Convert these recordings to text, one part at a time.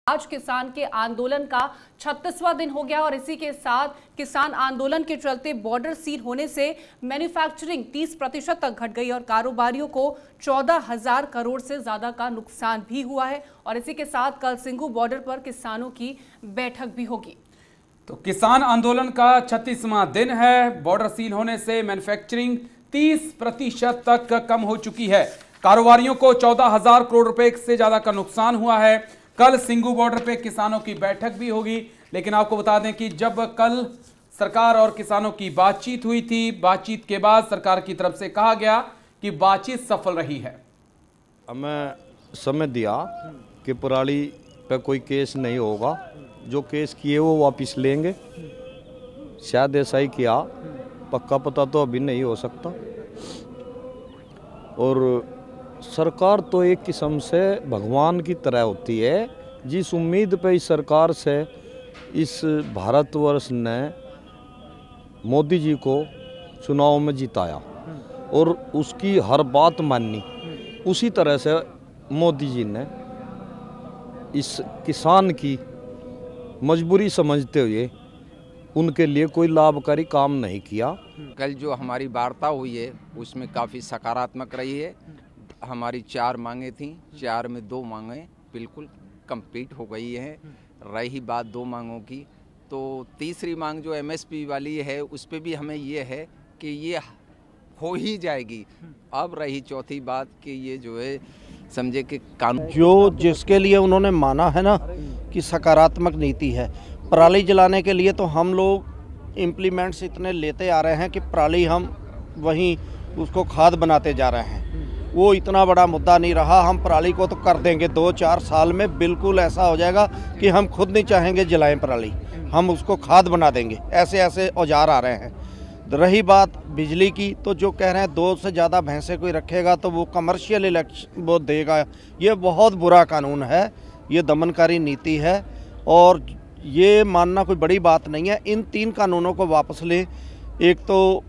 आज किसान के आंदोलन का 36वां दिन हो गया और इसी के साथ किसान आंदोलन के चलते बॉर्डर सील होने से मैन्युफैक्चरिंग 30% तक घट गई और कारोबारियों को 14,000 करोड़ से ज्यादा का नुकसान भी हुआ है। और इसी के साथ कल सिंघू बॉर्डर पर किसानों की बैठक भी होगी। तो किसान आंदोलन का 36वां दिन है। बॉर्डर सील होने से मैन्युफैक्चरिंग 30% तक कम हो चुकी है। कारोबारियों को 14,000 करोड़ रुपए से ज्यादा का नुकसान हुआ है। कल सिंघू बॉर्डर पे किसानों की बैठक भी होगी। लेकिन आपको बता दें कि जब कल सरकार और किसानों की बातचीत हुई थी, बातचीत के बाद सरकार की तरफ से कहा गया कि बातचीत सफल रही है। हमें समय दिया कि पराली पे कोई केस नहीं होगा, जो केस किए वो वापस लेंगे। शायद ऐसा ही किया, पक्का पता तो अभी नहीं हो सकता। और सरकार तो एक किस्म से भगवान की तरह होती है। जिस उम्मीद पे इस सरकार से इस भारतवर्ष ने मोदी जी को चुनाव में जिताया और उसकी हर बात मानी, उसी तरह से मोदी जी ने इस किसान की मजबूरी समझते हुए उनके लिए कोई लाभकारी काम नहीं किया। कल जो हमारी वार्ता हुई है उसमें काफ़ी सकारात्मक रही है। हमारी 4 मांगें थीं, 4 में 2 मांगें बिल्कुल कंप्लीट हो गई हैं। रही बात 2 मांगों की, तो तीसरी मांग जो एमएसपी वाली है उस पर भी हमें ये है कि ये हो ही जाएगी। अब रही चौथी बात कि ये जो है समझे कि कानून जो जिसके लिए उन्होंने माना है ना कि सकारात्मक नीति है, पराली जलाने के लिए तो हम लोग इम्प्लीमेंट्स इतने लेते आ रहे हैं कि पराली हम वहीं उसको खाद बनाते जा रहे हैं। वो इतना बड़ा मुद्दा नहीं रहा। हम पराली को तो कर देंगे 2-4 साल में, बिल्कुल ऐसा हो जाएगा कि हम खुद नहीं चाहेंगे जलाएं पराली, हम उसको खाद बना देंगे। ऐसे ऐसे औजार आ रहे हैं। रही बात बिजली की, तो जो कह रहे हैं 2 से ज़्यादा भैंसें कोई रखेगा तो वो कमर्शियल इलेक्शन वो देगा। ये बहुत बुरा कानून है, ये दमनकारी नीति है और ये मानना कोई बड़ी बात नहीं है। इन 3 कानूनों को वापस लें। एक तो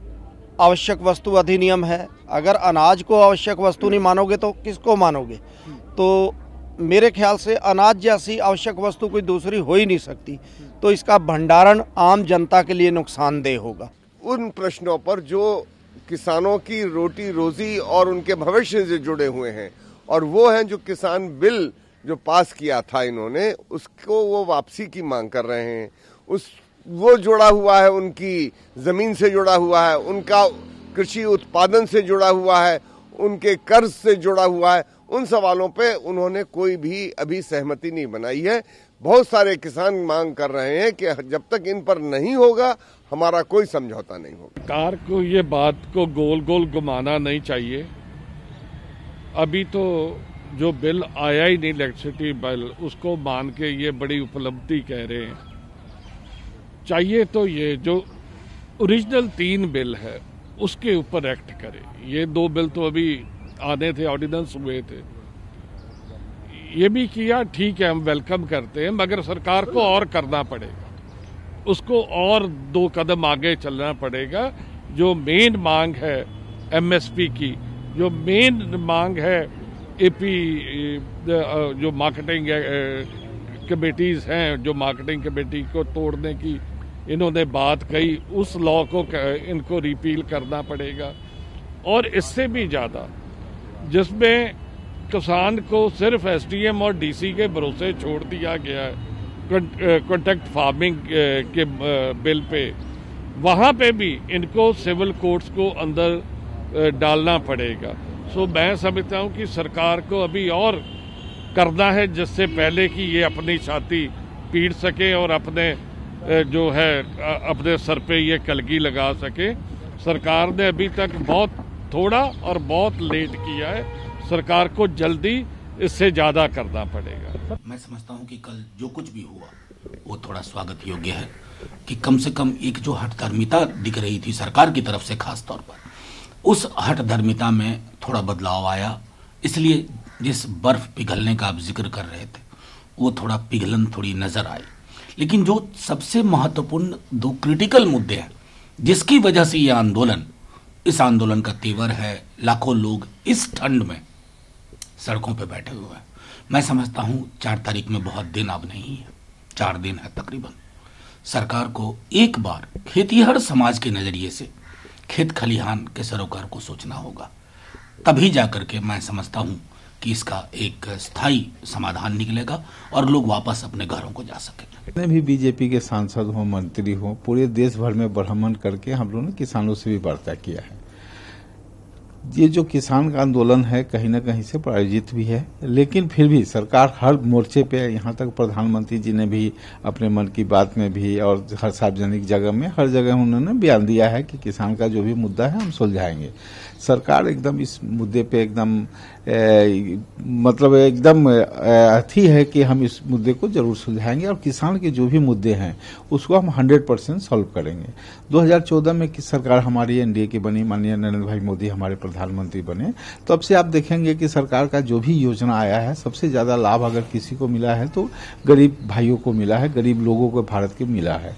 आवश्यक वस्तु अधिनियम है, अगर अनाज को आवश्यक वस्तु नहीं मानोगे तो किसको मानोगे? तो मेरे ख्याल से अनाज जैसी आवश्यक वस्तु कोई दूसरी हो ही नहीं सकती। तो इसका भंडारण आम जनता के लिए नुकसानदेह होगा। उन प्रश्नों पर जो किसानों की रोटी रोजी और उनके भविष्य से जुड़े हुए हैं, और वो हैं जो किसान बिल जो पास किया था इन्होंने, उसको वो वापसी की मांग कर रहे हैं। वो जुड़ा हुआ है, उनकी जमीन से जुड़ा हुआ है, उनका कृषि उत्पादन से जुड़ा हुआ है, उनके कर्ज से जुड़ा हुआ है। उन सवालों पे उन्होंने कोई भी अभी सहमति नहीं बनाई है। बहुत सारे किसान मांग कर रहे हैं कि जब तक इन पर नहीं होगा हमारा कोई समझौता नहीं होगा। सरकार को ये बात को गोल गोल घुमाना नहीं चाहिए। अभी तो जो बिल आया ही नहीं, इलेक्ट्रिसिटी बिल, उसको मान के ये बड़ी उपलब्धि कह रहे हैं। चाहिए तो ये जो ओरिजिनल 3 बिल है उसके ऊपर एक्ट करे। ये 2 बिल तो अभी आने थे, ऑर्डिनेंस हुए थे, ये भी किया, ठीक है, हम वेलकम करते हैं, मगर सरकार को और करना पड़ेगा, उसको और 2 कदम आगे चलना पड़ेगा। जो मेन मांग है एमएसपी की, जो मेन मांग है एपी जो मार्केटिंग कमेटीज हैं, जो मार्केटिंग कमेटी को तोड़ने की इन्होंने बात कही, उस लॉ को इनको रिपील करना पड़ेगा। और इससे भी ज़्यादा जिसमें किसान को सिर्फ एसडीएम और डीसी के भरोसे छोड़ दिया गया है कॉन्ट्रैक्ट फार्मिंग के बिल पे, वहाँ पे भी इनको सिविल कोर्ट्स को अंदर डालना पड़ेगा। सो मैं समझता हूँ कि सरकार को अभी और करना है, जिससे पहले कि ये अपनी छाती पीट सके और अपने जो है अपने सर पे ये कलगी लगा सके। सरकार ने अभी तक बहुत थोड़ा और बहुत लेट किया है। सरकार को जल्दी इससे ज़्यादा करना पड़ेगा। मैं समझता हूँ कि कल जो कुछ भी हुआ वो थोड़ा स्वागत योग्य है कि कम से कम एक जो हठधर्मिता दिख रही थी सरकार की तरफ से खास तौर पर, उस हठधर्मिता में थोड़ा बदलाव आया। इसलिए जिस बर्फ पिघलने का आप जिक्र कर रहे थे वो थोड़ा पिघलन थोड़ी नजर आई। लेकिन जो सबसे महत्वपूर्ण 2 क्रिटिकल मुद्दे हैं जिसकी वजह से ये आंदोलन, इस आंदोलन का तेवर है, लाखों लोग इस ठंड में सड़कों पे बैठे हुए हैं। मैं समझता हूं 4 तारीख में बहुत दिन अब नहीं है, 4 दिन है तकरीबन। सरकार को एक बार खेतीहर समाज के नजरिए से खेत खलिहान के सरोकार को सोचना होगा, तभी जाकर के मैं समझता हूं कि इसका एक स्थायी समाधान निकलेगा और लोग वापस अपने घरों को जा सकें। जितने भी बीजेपी के सांसद हो, मंत्री हो, पूरे देश भर में भ्रमण करके हम लोगों ने किसानों से भी वार्ता किया है। ये जो किसान का आंदोलन है कहीं ना कहीं से प्रायोजित भी है, लेकिन फिर भी सरकार हर मोर्चे पे, यहाँ तक प्रधानमंत्री जी ने भी अपने मन की बात में भी और हर सार्वजनिक जगह में हर जगह उन्होंने बयान दिया है कि किसान का जो भी मुद्दा है हम सुलझाएंगे। सरकार एकदम इस मुद्दे पे एकदम मतलब एकदम अथी है कि हम इस मुद्दे को जरूर सुलझाएंगे और किसान के जो भी मुद्दे हैं उसको हम 100% सॉल्व करेंगे। 2014 में किस सरकार हमारी एनडीए की बनी, माननीय नरेंद्र भाई मोदी हमारे प्रधानमंत्री बने, तो अब से आप देखेंगे कि सरकार का जो भी योजना आया है सबसे ज्यादा लाभ अगर किसी को मिला है तो गरीब भाइयों को मिला है, गरीब लोगों को भारत के मिला है।